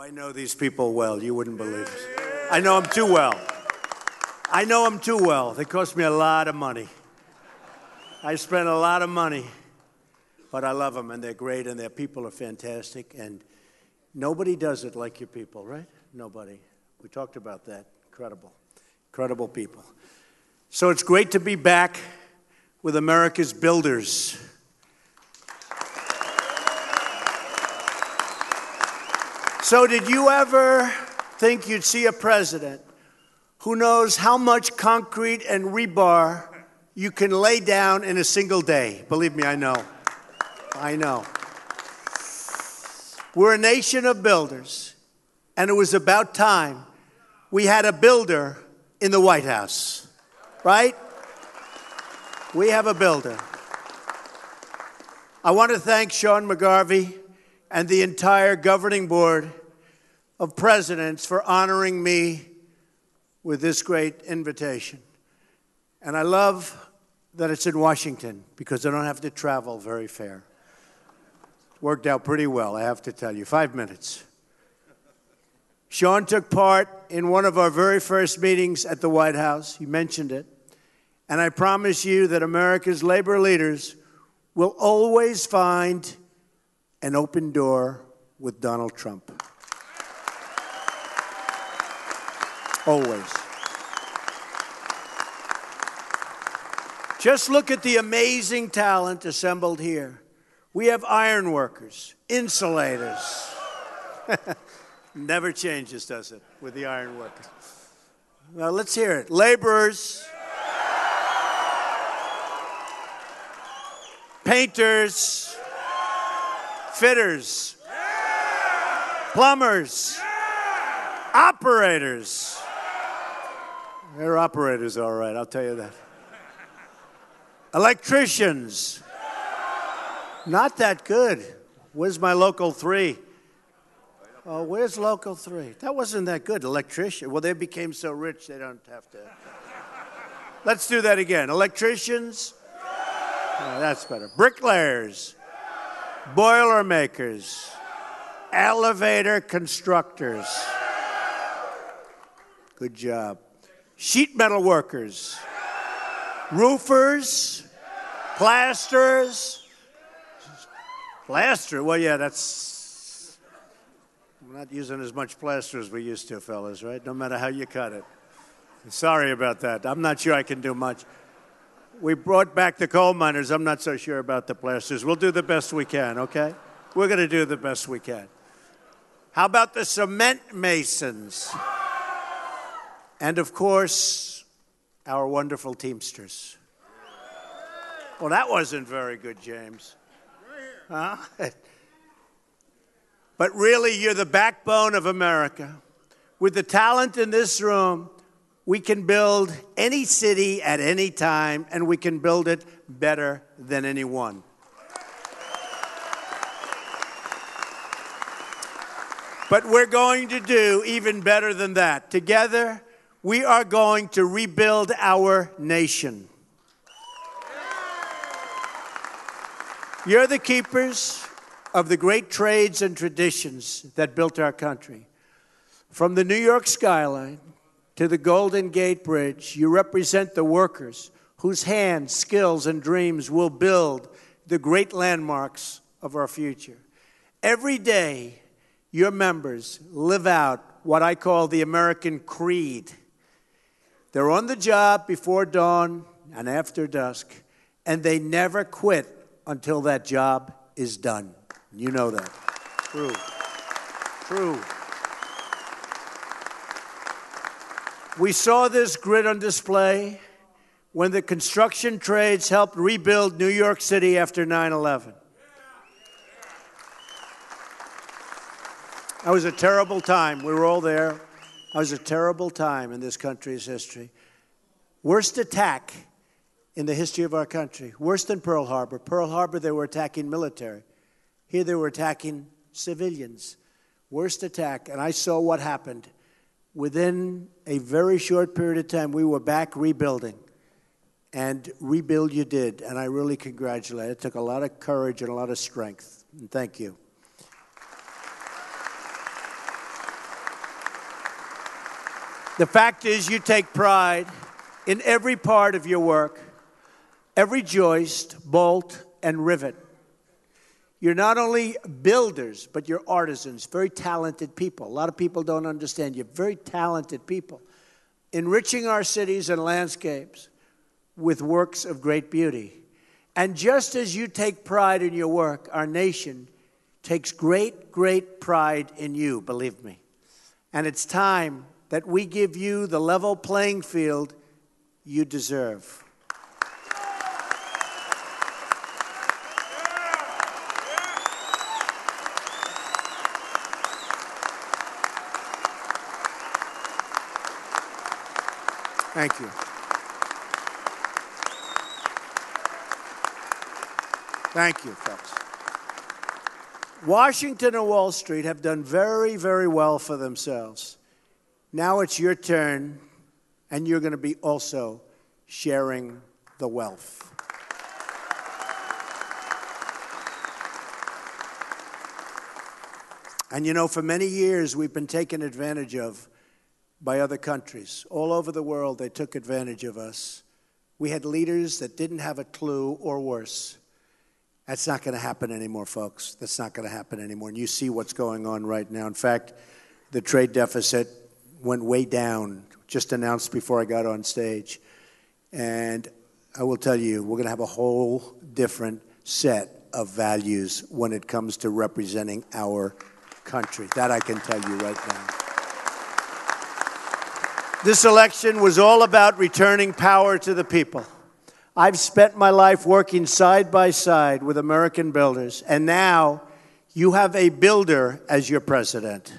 I know these people well. You wouldn't believe it. I know them too well. I know them too well. They cost me a lot of money. I spent a lot of money, but I love them, and they're great, and their people are fantastic, and nobody does it like your people, right? Nobody. We talked about that. Incredible. Incredible people. So it's great to be back with America's builders. So did you ever think you'd see a president who knows how much concrete and rebar you can lay down in a single day? Believe me, I know. I know. We're a nation of builders, and it was about time we had a builder in the White House, right? We have a builder. I want to thank Sean McGarvey and the entire governing board of presidents for honoring me with this great invitation. And I love that it's in Washington because I don't have to travel very far. Worked out pretty well, I have to tell you. 5 minutes. Sean took part in one of our very first meetings at the White House. He mentioned it. And I promise you that America's labor leaders will always find an open door with Donald Trump. Always. Just look at the amazing talent assembled here. We have iron workers, insulators. Never changes, does it, with the iron workers? Now, let's hear it. Laborers, painters, fitters, plumbers, operators. They're operators, all right, I'll tell you that. Electricians. Not that good. Where's my local 3? Oh, where's local 3? That wasn't that good. Electrician. Well, they became so rich they don't have to. Let's do that again. Electricians. Oh, that's better. Bricklayers. Boilermakers. Elevator constructors. Good job. Sheet metal workers. Roofers. Plasterers. Plaster? Well, yeah, that's... We're not using as much plaster as we used to, fellas, right? No matter how you cut it. Sorry about that. I'm not sure I can do much. We brought back the coal miners. I'm not so sure about the plasters. We'll do the best we can, okay? We're going to do the best we can. How about the cement masons? And, of course, our wonderful Teamsters. Well, that wasn't very good, James. Huh? But really, you're the backbone of America. With the talent in this room, we can build any city at any time, and we can build it better than anyone. But we're going to do even better than that. Together, we are going to rebuild our nation. You're the keepers of the great trades and traditions that built our country. From the New York skyline to the Golden Gate Bridge, you represent the workers whose hands, skills, and dreams will build the great landmarks of our future. Every day, your members live out what I call the American creed. They're on the job before dawn and after dusk, and they never quit until that job is done. You know that. True. True. We saw this grit on display when the construction trades helped rebuild New York City after 9/11. That was a terrible time. We were all there. That was a terrible time in this country's history. Worst attack in the history of our country. Worse than Pearl Harbor. Pearl Harbor, they were attacking military. Here they were attacking civilians. Worst attack. And I saw what happened. Within a very short period of time, we were back rebuilding. And rebuild you did. And I really congratulate. It took a lot of courage and a lot of strength. And thank you. The fact is, you take pride in every part of your work, every joist, bolt, and rivet. You're not only builders, but you're artisans, very talented people. A lot of people don't understand. You're very talented people, enriching our cities and landscapes with works of great beauty. And just as you take pride in your work, our nation takes great, great pride in you, believe me. And it's time that we give you the level playing field you deserve. Thank you. Thank you, folks. Washington and Wall Street have done very, very well for themselves. Now it's your turn, and you're going to be also sharing the wealth. And you know, for many years, we've been taken advantage of by other countries. All over the world, they took advantage of us. We had leaders that didn't have a clue, or worse. That's not going to happen anymore, folks. That's not going to happen anymore. And you see what's going on right now. In fact, the trade deficit went way down, just announced before I got on stage. And I will tell you, we're going to have a whole different set of values when it comes to representing our country. That I can tell you right now. This election was all about returning power to the people. I've spent my life working side by side with American builders, and now you have a builder as your president.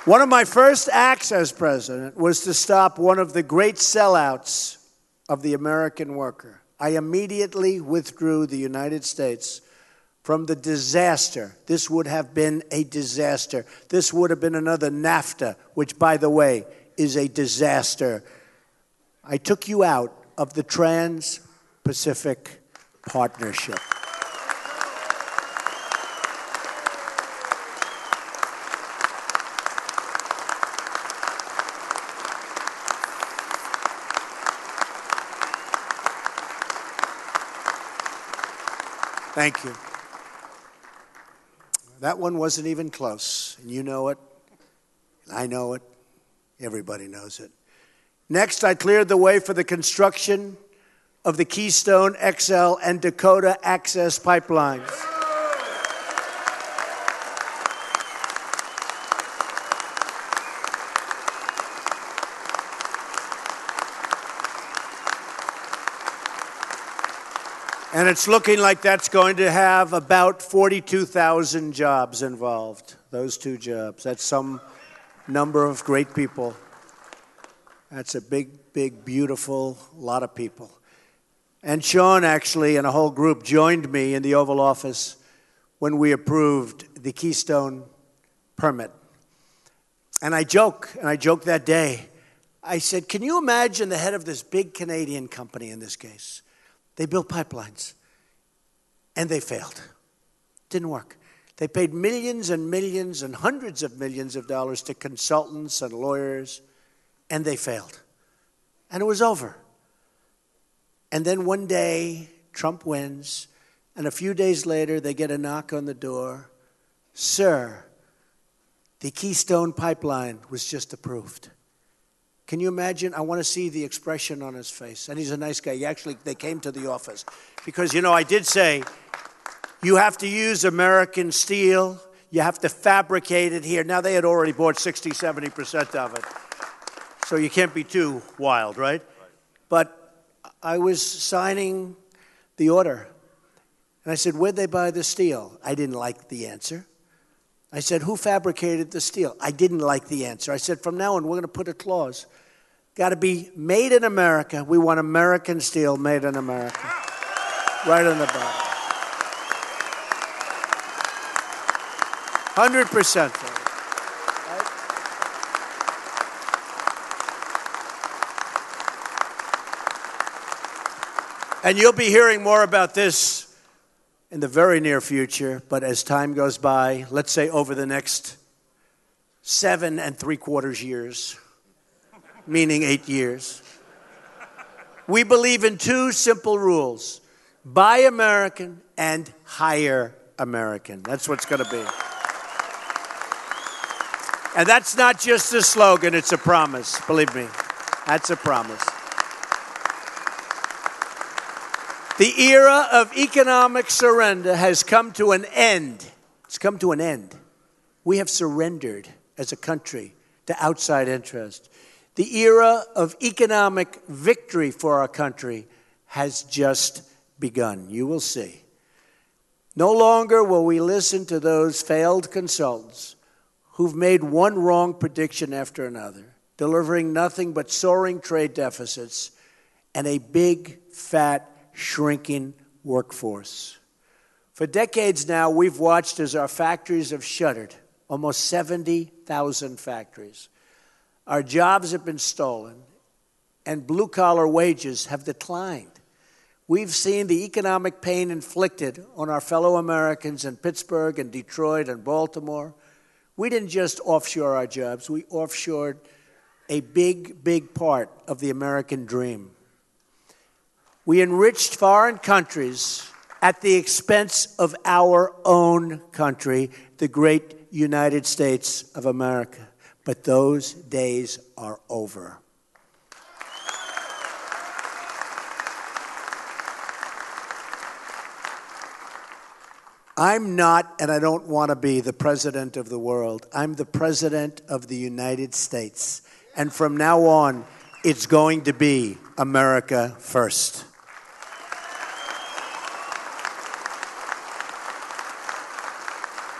One of my first acts as president was to stop one of the great sellouts of the American worker. I immediately withdrew the United States from the disaster. This would have been a disaster. This would have been another NAFTA, which, by the way, is a disaster. I took you out of the Trans-Pacific Partnership. Thank you. That one wasn't even close. And you know it. I know it. Everybody knows it. Next, I cleared the way for the construction of the Keystone XL and Dakota Access pipelines. And it's looking like that's going to have about 42,000 jobs involved, those two jobs. That's some number of great people. That's a big, big, beautiful lot of people. And Sean, actually, and a whole group joined me in the Oval Office when we approved the Keystone permit. And I joked that day. I said, can you imagine the head of this big Canadian company in this case? They built pipelines, and they failed. Didn't work. They paid millions and millions and hundreds of millions of dollars to consultants and lawyers, and they failed. And it was over. And then one day, Trump wins, and a few days later, they get a knock on the door. Sir, the Keystone Pipeline was just approved. Can you imagine? I want to see the expression on his face. And he's a nice guy. They came to the office. Because, you know, I did say, you have to use American steel. You have to fabricate it here. Now, they had already bought 60, 70% of it. So you can't be too wild, right? But I was signing the order. And I said, where'd they buy the steel? I didn't like the answer. I said, who fabricated the steel? I didn't like the answer. I said, from now on, we're going to put a clause. Got to be made in America. We want American steel made in America. Right on the bottom. 100%. Right? And you'll be hearing more about this in the very near future, but as time goes by, let's say over the next 7 3/4 years, meaning 8 years, we believe in 2 simple rules: buy American and hire American. That's what's going to be. And that's not just a slogan, it's a promise. Believe me, that's a promise. The era of economic surrender has come to an end. It's come to an end. We have surrendered as a country to outside interest. The era of economic victory for our country has just begun. You will see. No longer will we listen to those failed consultants who've made one wrong prediction after another, delivering nothing but soaring trade deficits and a big, fat, shrinking workforce. For decades now, we've watched as our factories have shuttered, almost 70,000 factories. Our jobs have been stolen, and blue-collar wages have declined. We've seen the economic pain inflicted on our fellow Americans in Pittsburgh and Detroit and Baltimore. We didn't just offshore our jobs, we offshored a big, big part of the American dream. We enriched foreign countries at the expense of our own country, the great United States of America. But those days are over. I'm not, and I don't want to be, the president of the world. I'm the president of the United States. And from now on, it's going to be America first.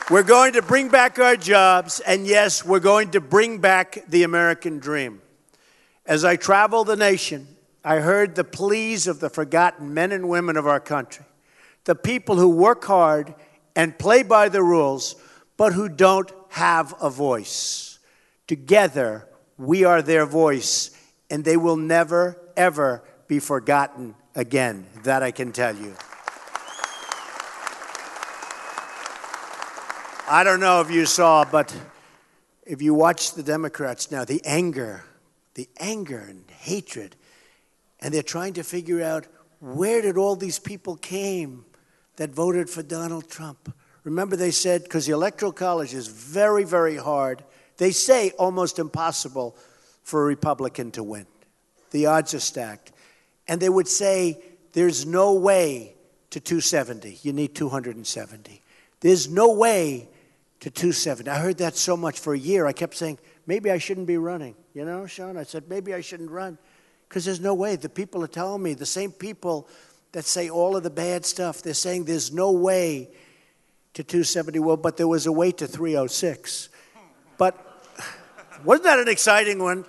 We're going to bring back our jobs, and yes, we're going to bring back the American dream. As I travel the nation, I heard the pleas of the forgotten men and women of our country, the people who work hard and play by the rules, but who don't have a voice. Together, we are their voice, and they will never, ever be forgotten again. That I can tell you. I don't know if you saw, but if you watch the Democrats now, the anger and hatred, and they're trying to figure out where did all these people came that voted for Donald Trump. Remember they said, because the Electoral College is very, very hard, they say almost impossible for a Republican to win. The odds are stacked. And they would say, there's no way to 270. You need 270. There's no way to 270. I heard that so much for a year. I kept saying, maybe I shouldn't be running. You know, Sean, I said, maybe I shouldn't run. Because there's no way. The people are telling me, the same people that say all of the bad stuff, they're saying there's no way to 270. Well, but there was a way to 306. But wasn't that an exciting one?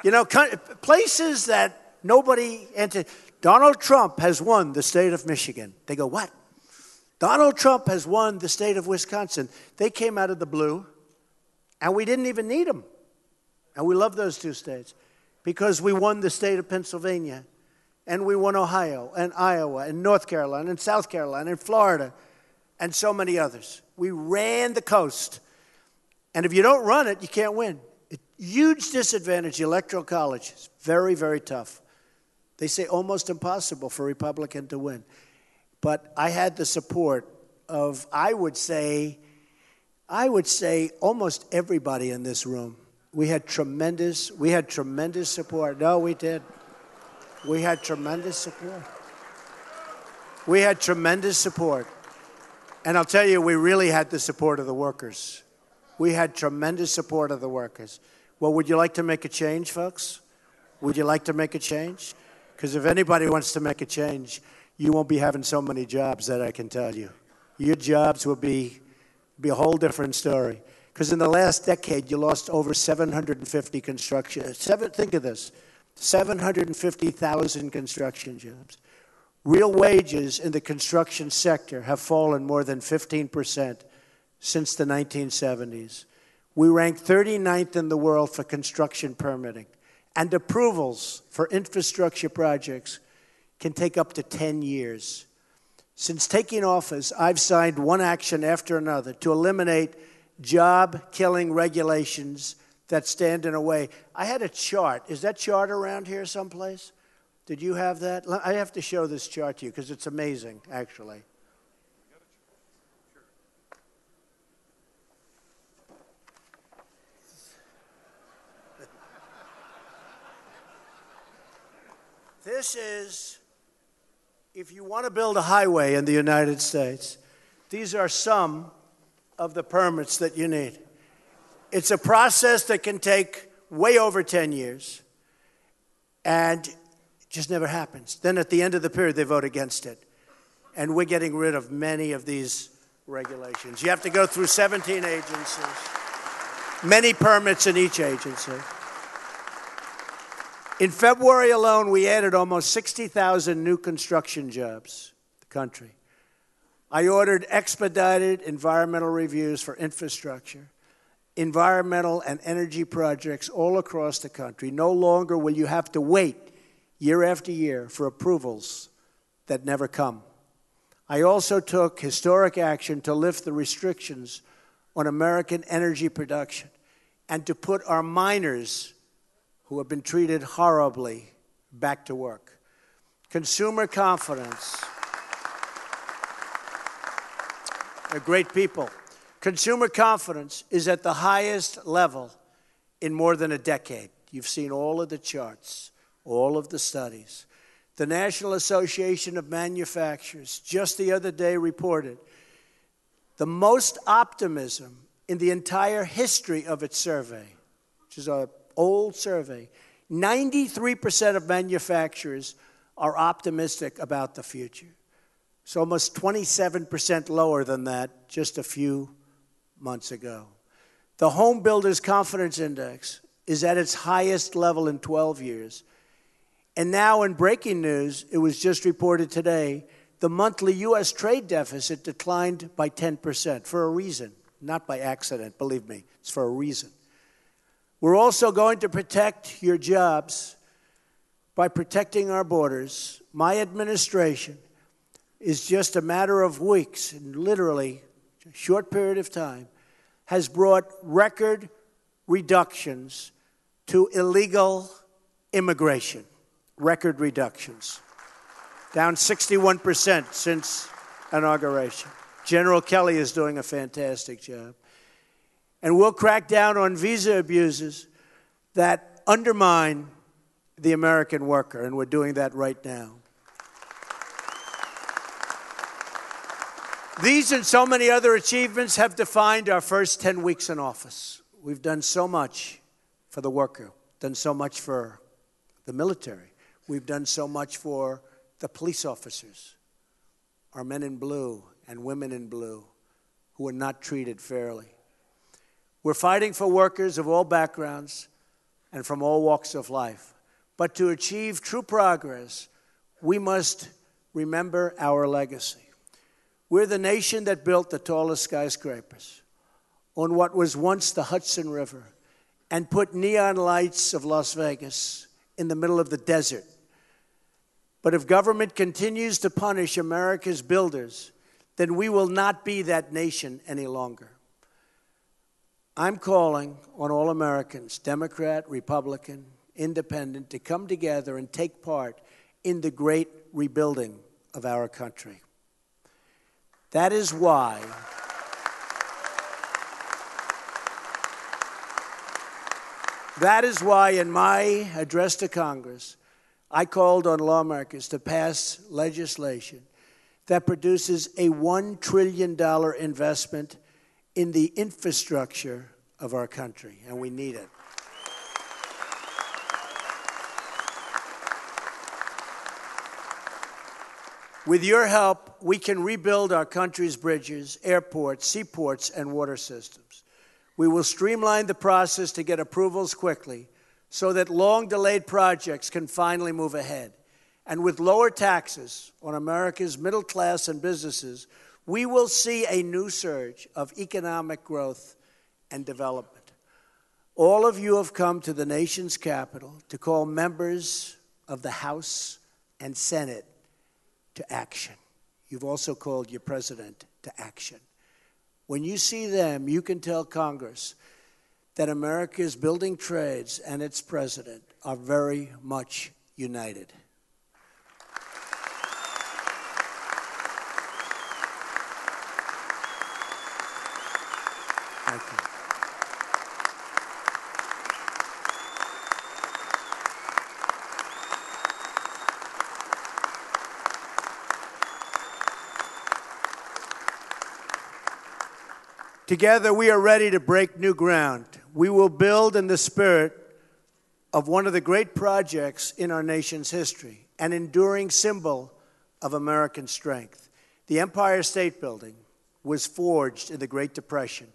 You know, places that nobody entered. Donald Trump has won the state of Michigan. They go, what? Donald Trump has won the state of Wisconsin. They came out of the blue, and we didn't even need them. And we love those 2 states because we won the state of Pennsylvania, and we won Ohio, and Iowa, and North Carolina, and South Carolina, and Florida, and so many others. We ran the coast. And if you don't run it, you can't win. Huge disadvantage, the Electoral College. It's very, very tough. They say almost impossible for a Republican to win. But I had the support of, I would say almost everybody in this room. We had tremendous support. No, we did. We had tremendous support. We had tremendous support. And I'll tell you, we really had the support of the workers. We had tremendous support of the workers. Well, would you like to make a change, folks? Would you like to make a change? Because if anybody wants to make a change, you won't be having so many jobs, that I can tell you. Your jobs will be a whole different story. Because in the last decade, you lost over 750 construction. Think of this, 750,000 construction jobs. Real wages in the construction sector have fallen more than 15% since the 1970s. We rank 39th in the world for construction permitting. And approvals for infrastructure projects can take up to 10 years. Since taking office, I've signed one action after another to eliminate job-killing regulations that stand in a way. I had a chart. Is that chart around here someplace? Did you have that? I have to show this chart to you because it's amazing, actually. This is, if you want to build a highway in the United States, these are some of the permits that you need. It's a process that can take way over 10 years, and it just never happens. Then at the end of the period, they vote against it. And we're getting rid of many of these regulations. You have to go through 17 agencies, many permits in each agency. In February alone, we added almost 60,000 new construction jobs to the country. I ordered expedited environmental reviews for infrastructure, environmental and energy projects all across the country. No longer will you have to wait year after year for approvals that never come. I also took historic action to lift the restrictions on American energy production and to put our miners who have been treated horribly back to work. Consumer confidence. They're great people. Consumer confidence is at the highest level in more than a decade. You've seen all of the charts, all of the studies. The National Association of Manufacturers just the other day reported the most optimism in the entire history of its survey, which is an old survey. 93% of manufacturers are optimistic about the future. It's almost 27% lower than that just a few months ago. The Home Builders Confidence Index is at its highest level in 12 years. And now in breaking news, it was just reported today, the monthly U.S. trade deficit declined by 10% for a reason, not by accident, believe me, it's for a reason. We're also going to protect your jobs by protecting our borders. My administration is just a matter of weeks, and literally a short period of time, has brought record reductions to illegal immigration. Record reductions. Down 61% since inauguration. General Kelly is doing a fantastic job. And we'll crack down on visa abuses that undermine the American worker, and we're doing that right now. These and so many other achievements have defined our first 10 weeks in office. We've done so much for the worker, done so much for the military. We've done so much for the police officers, our men in blue and women in blue who are not treated fairly. We're fighting for workers of all backgrounds and from all walks of life. But to achieve true progress, we must remember our legacy. We're the nation that built the tallest skyscrapers on what was once the Hudson River and put neon lights of Las Vegas in the middle of the desert. But if government continues to punish America's builders, then we will not be that nation any longer. I'm calling on all Americans, Democrat, Republican, Independent, to come together and take part in the great rebuilding of our country. That is why in my address to Congress, I called on lawmakers to pass legislation that produces a $1 trillion investment in the infrastructure of our country, and we need it. With your help, we can rebuild our country's bridges, airports, seaports, and water systems. We will streamline the process to get approvals quickly so that long-delayed projects can finally move ahead. And with lower taxes on America's middle class and businesses, we will see a new surge of economic growth and development. All of you have come to the nation's capital to call members of the House and Senate to action. you've also called your president to action. When you see them, you can tell Congress that America's building trades and its president are very much united. Thank you. Together, we are ready to break new ground. We will build in the spirit of one of the great projects in our nation's history, an enduring symbol of American strength. The Empire State Building was forged in the Great Depression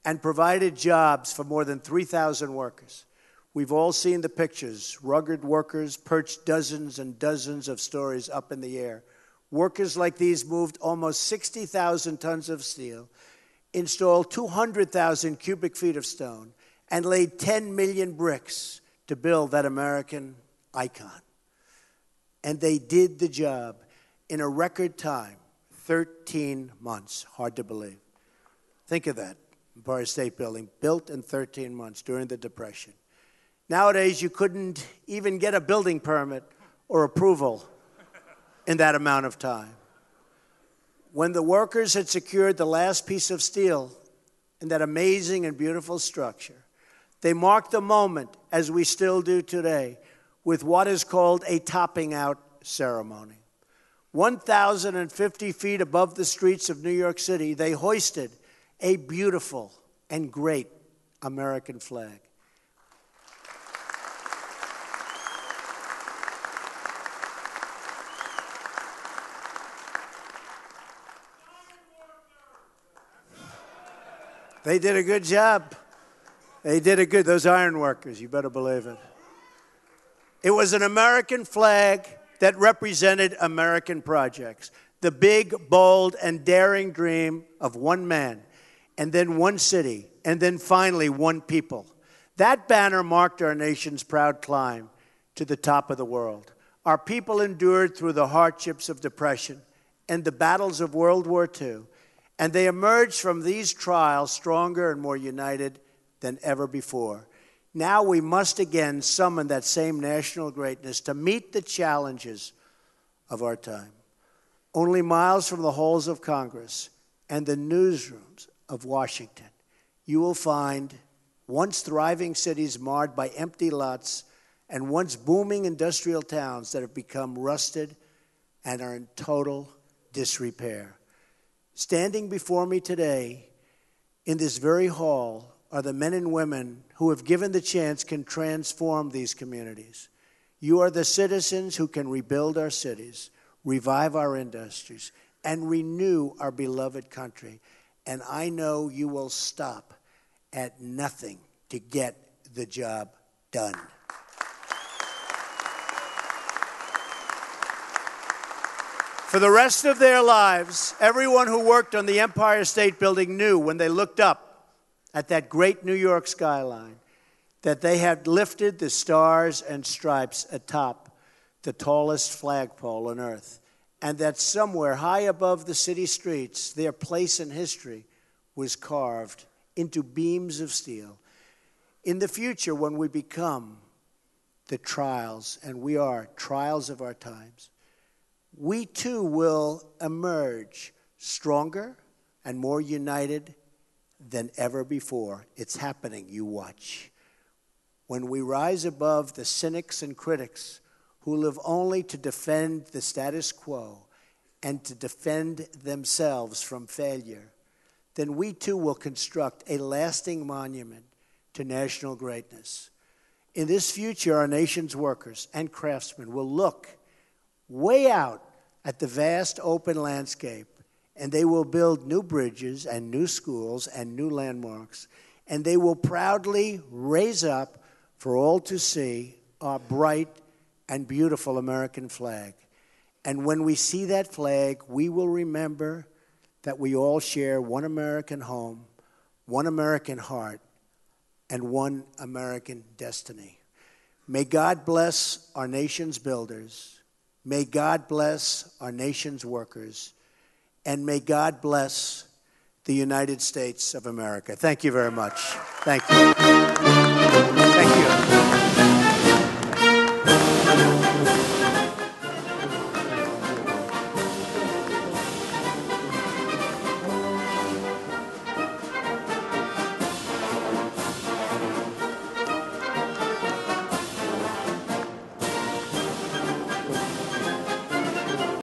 and provided jobs for more than 3,000 workers. We've all seen the pictures, rugged workers perched dozens and dozens of stories up in the air. Workers like these moved almost 60,000 tons of steel, installed 200,000 cubic feet of stone, and laid 10 million bricks to build that American icon. And they did the job in a record time, 13 months. Hard to believe. Think of that. Empire State Building, built in 13 months during the Depression. Nowadays, you couldn't even get a building permit or approval in that amount of time. When the workers had secured the last piece of steel in that amazing and beautiful structure, they marked the moment, as we still do today, with what is called a topping out ceremony. 1,050 feet above the streets of New York City, they hoisted a beautiful and great American flag. They did a good job. Those iron workers, you better believe it. It was an American flag that represented American projects, the big, bold, and daring dream of one man, and then one city, and then finally one people. That banner marked our nation's proud climb to the top of the world. Our people endured through the hardships of depression and the battles of World War II, and they emerged from these trials stronger and more united than ever before. Now we must again summon that same national greatness to meet the challenges of our time. Only miles from the halls of Congress and the newsrooms of Washington, you will find once thriving cities marred by empty lots and once booming industrial towns that have become rusted and are in total disrepair. Standing before me today in this very hall are the men and women who, if given the chance, can transform these communities. You are the citizens who can rebuild our cities, revive our industries, and renew our beloved country. And I know you will stop at nothing to get the job done. For the rest of their lives, everyone who worked on the Empire State Building knew when they looked up at that great New York skyline that they had lifted the stars and stripes atop the tallest flagpole on earth, and that somewhere high above the city streets, their place in history was carved into beams of steel. In the future, when we become the trials, and we are trials of our times, we too will emerge stronger and more united than ever before. It's happening, you watch. When we rise above the cynics and critics who live only to defend the status quo and to defend themselves from failure, then we too will construct a lasting monument to national greatness. In this future, our nation's workers and craftsmen will look way out at the vast open landscape, and they will build new bridges and new schools and new landmarks, and they will proudly raise up for all to see our bright and beautiful American flag. And when we see that flag, we will remember that we all share one American home, one American heart, and one American destiny. May God bless our nation's builders. May God bless our nation's workers. and may God bless the United States of America. Thank you very much. Thank you.